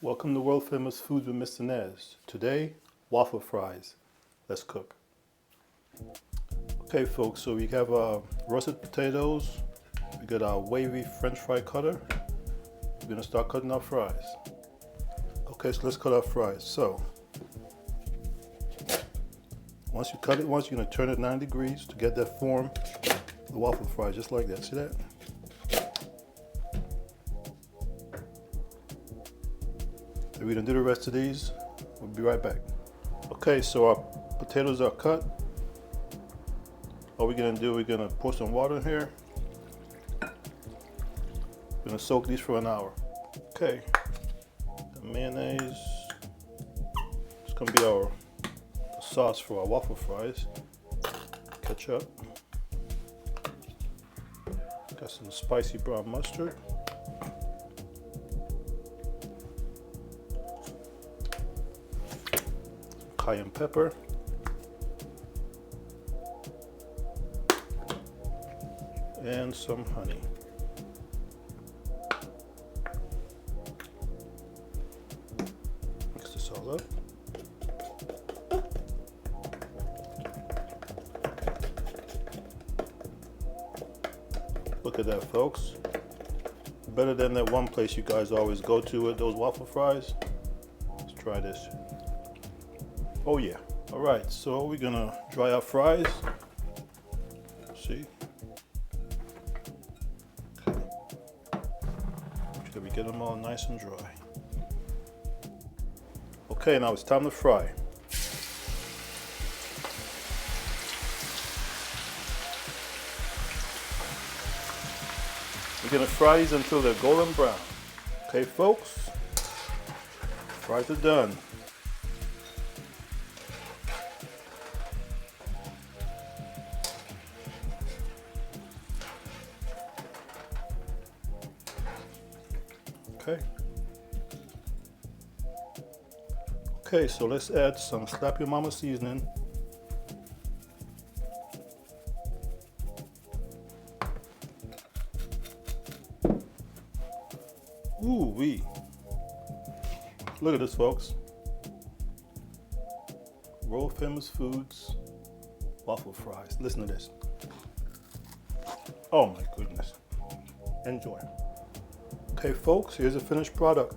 Welcome to World Famous Foods with Mr. Nez. Today, waffle fries. Let's cook. Okay folks, so we have russet potatoes. We got our Wavy French fry cutter. We're gonna start cutting our fries. Okay, so let's cut our fries. So, once you cut it once, you're gonna turn it 90 degrees to get that form of the waffle fries, just like that. See that? We're gonna do the rest of these. We'll be right back. Okay, so our potatoes are cut. All we're gonna do, we're gonna pour some water in here. We're gonna soak these for an hour. Okay, the mayonnaise. It's gonna be the sauce for our waffle fries. Ketchup. Got some spicy brown mustard. Cayenne pepper, and some honey. Mix this all up. Look at that, folks. Better than that one place you guys always go to with those waffle fries. Let's try this. Oh yeah. All right, so we're gonna dry our fries. See? Okay. Make sure we get them all nice and dry. Okay, now it's time to fry. We're gonna fry these until they're golden brown. Okay, folks? Fries are done. Okay, so let's add some Slap Your Mama seasoning. Ooh wee. Look at this, folks. World Famous Foods waffle fries. Listen to this. Oh my goodness. Enjoy. Okay folks, here's the finished product.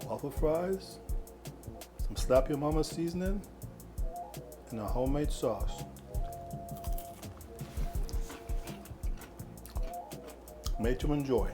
Waffle fries, some Slap Your Mama seasoning, and a homemade sauce. Made to enjoy.